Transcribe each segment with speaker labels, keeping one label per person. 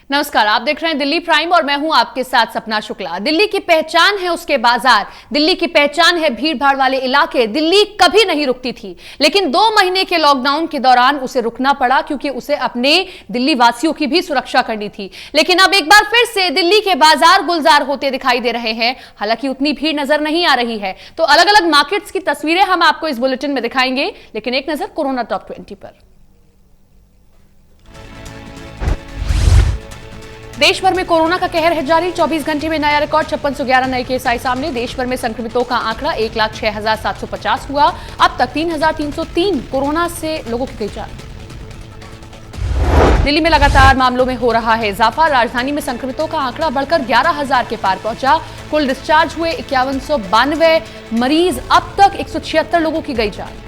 Speaker 1: नमस्कार, आप देख रहे हैं दिल्ली प्राइम और मैं हूं आपके साथ सपना शुक्ला। दिल्ली की पहचान है उसके बाजार, दिल्ली की पहचान है भीड़ भाड़ वाले इलाके। दिल्ली कभी नहीं रुकती थी, लेकिन 2 महीने के लॉकडाउन के दौरान उसे रुकना पड़ा क्योंकि उसे अपने दिल्ली वासियों की भी सुरक्षा करनी थी। लेकिन अब एक बार फिर से दिल्ली के बाजार गुलजार होते दिखाई दे रहे हैं। हालांकि उतनी भीड़ नजर नहीं आ रही है। तो अलग अलग मार्केट्स की तस्वीरें हम आपको इस बुलेटिन में दिखाएंगे, लेकिन एक नजर कोरोना टॉप 20 पर। देश भर में कोरोना का कहर है जारी। 24 घंटे में नया रिकॉर्ड 5611 नए केस आए सामने। देश भर में संक्रमितों का आंकड़ा 1,06,750 हुआ। अब तक 3,303 कोरोना से लोगों की गई जान। दिल्ली में लगातार मामलों में हो रहा है इजाफा। राजधानी में संक्रमितों का आंकड़ा बढ़कर 11,000 के पार पहुंचा। कुल डिस्चार्ज हुए 5192 मरीज। अब तक 176 लोगों की गई जान।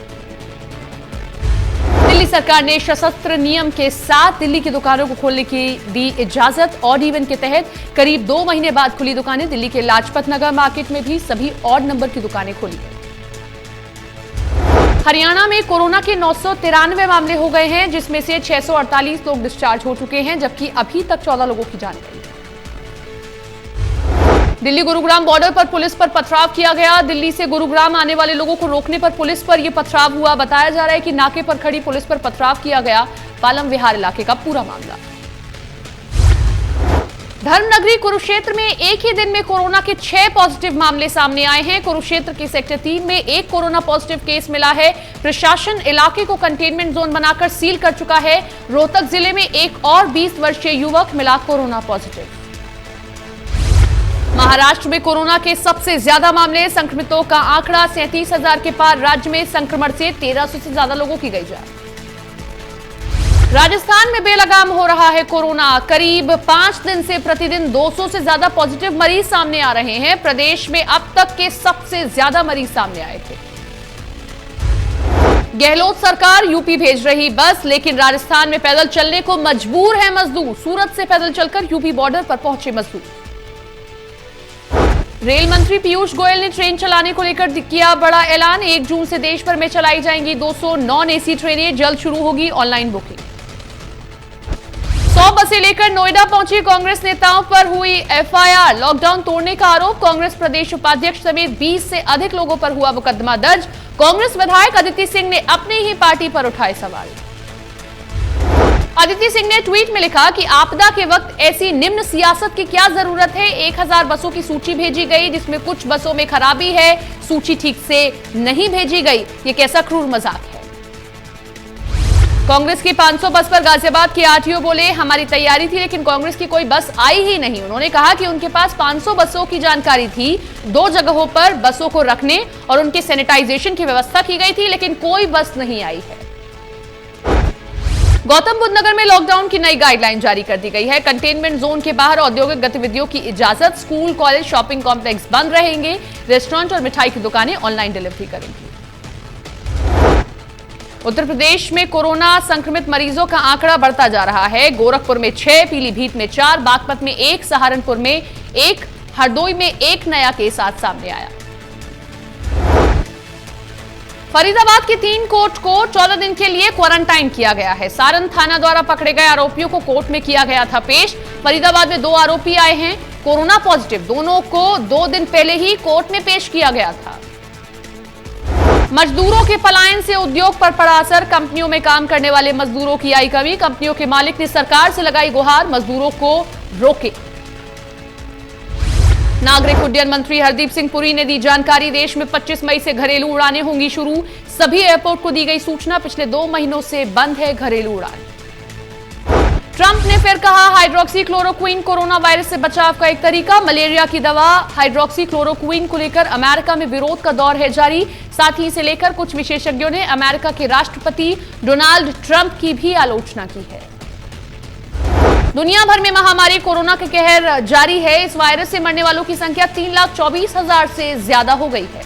Speaker 1: दिल्ली सरकार ने सशस्त्र नियम के साथ दिल्ली की दुकानों को खोलने की दी इजाजत। ऑड इवन के तहत करीब 2 महीने बाद खुली दुकानें। दिल्ली के लाजपत नगर मार्केट में भी सभी ऑड नंबर की दुकानें खोली गई। हरियाणा में कोरोना के 993 मामले हो गए हैं, जिसमें से 648 लोग डिस्चार्ज हो चुके हैं, जबकि अभी तक 14 लोगों की जान गई। दिल्ली गुरुग्राम बॉर्डर पर पुलिस पर पथराव किया गया। दिल्ली से गुरुग्राम आने वाले लोगों को रोकने पर पुलिस पर यह पथराव हुआ। बताया जा रहा है कि नाके पर खड़ी पुलिस पर पथराव किया गया। पालम विहार इलाके का पूरा मामला। धर्मनगरी कुरुक्षेत्र में एक ही दिन में कोरोना के 6 पॉजिटिव मामले सामने आए हैं। कुरुक्षेत्र के सेक्टर 3 में एक कोरोना पॉजिटिव केस मिला है। प्रशासन इलाके को कंटेनमेंट जोन बनाकर सील कर चुका है। रोहतक जिले में एक और 20 वर्षीय युवक मिला कोरोना पॉजिटिव। महाराष्ट्र में कोरोना के सबसे ज्यादा मामले। संक्रमितों का आंकड़ा 37,000 के पार। राज्य में संक्रमण से 1300 से ज्यादा लोगों की गई जान। राजस्थान में बेलगाम हो रहा है कोरोना। करीब 5 दिन से प्रतिदिन 200 से ज्यादा पॉजिटिव मरीज सामने आ रहे हैं। प्रदेश में अब तक के सबसे ज्यादा मरीज सामने आए थे। गहलोत सरकार यूपी भेज रही बस, लेकिन राजस्थान में पैदल चलने को मजबूर है मजदूर। सूरत से पैदल चलकर यूपी बॉर्डर पर पहुंचे मजदूर। रेल मंत्री पीयूष गोयल ने ट्रेन चलाने को लेकर किया बड़ा ऐलान। 1 जून से देश भर में चलाई जाएंगी 200 नॉन एसी ट्रेनें। जल्द शुरू होगी ऑनलाइन बुकिंग। 100 बसें लेकर नोएडा पहुंची कांग्रेस नेताओं पर हुई एफआईआर। लॉकडाउन तोड़ने का आरोप। कांग्रेस प्रदेश उपाध्यक्ष समेत 20 से अधिक लोगों पर हुआ मुकदमा दर्ज। कांग्रेस विधायक अदिति सिंह ने अपने ही पार्टी पर उठाए सवाल। अदिति सिंह ने ट्वीट में लिखा कि आपदा के वक्त ऐसी निम्न सियासत की क्या जरूरत है। 1000 बसों की सूची भेजी गई, जिसमें कुछ बसों में खराबी है। सूची ठीक से नहीं भेजी गई। ये कैसा क्रूर मजाक है। कांग्रेस की 500 बस पर गाजियाबाद के आरटीओ बोले, हमारी तैयारी थी लेकिन कांग्रेस की कोई बस आई ही नहीं। उन्होंने कहा कि उनके पास 500 बसों की जानकारी थी। 2 जगहों पर बसों को रखने और उनके सैनिटाइजेशन की व्यवस्था की गई थी, लेकिन कोई बस नहीं आई है। गौतम बुद्ध नगर में लॉकडाउन की नई गाइडलाइन जारी कर दी गई है। कंटेनमेंट जोन के बाहर औद्योगिक गतिविधियों की इजाजत। स्कूल, कॉलेज, शॉपिंग कॉम्प्लेक्स बंद रहेंगे। रेस्टोरेंट और मिठाई की दुकानें ऑनलाइन डिलीवरी करेंगी। उत्तर प्रदेश में कोरोना संक्रमित मरीजों का आंकड़ा बढ़ता जा रहा है। गोरखपुर में 6, पीलीभीत में 4, बागपत में 1, सहारनपुर में 1, हरदोई में 1 नया केस आज सामने आया। फरीदाबाद के 3 कोर्ट को 14 दिन के लिए क्वारंटाइन किया गया है। सारण थाना द्वारा पकड़े गए आरोपियों को कोर्ट में किया गया था पेश। फरीदाबाद में 2 आरोपी आए हैं कोरोना पॉजिटिव। दोनों को 2 दिन पहले ही कोर्ट में पेश किया गया था। मजदूरों के पलायन से उद्योग पर पड़ा असर। कंपनियों में काम करने वाले मजदूरों की आई कमी। कंपनियों के मालिक ने सरकार से लगाई गुहार, मजदूरों को रोके। नागरिक उड्डयन मंत्री हरदीप सिंह पुरी ने दी जानकारी। देश में 25 मई से घरेलू उड़ानें होंगी शुरू। सभी एयरपोर्ट को दी गई सूचना। पिछले 2 महीनों से बंद है घरेलू उड़ान। ट्रंप ने फिर कहा, हाइड्रोक्सी क्लोरोक्विन कोरोना वायरस से बचाव का एक तरीका। मलेरिया की दवा हाइड्रोक्सी क्लोरोक्विन को लेकर अमेरिका में विरोध का दौर है जारी। साथ ही इसे लेकर कुछ विशेषज्ञों ने अमेरिका के राष्ट्रपति डोनाल्ड ट्रंप की भी आलोचना की है। दुनिया भर में महामारी कोरोना का कहर जारी है। इस वायरस से मरने वालों की संख्या 3,24,000 से ज्यादा हो गई है।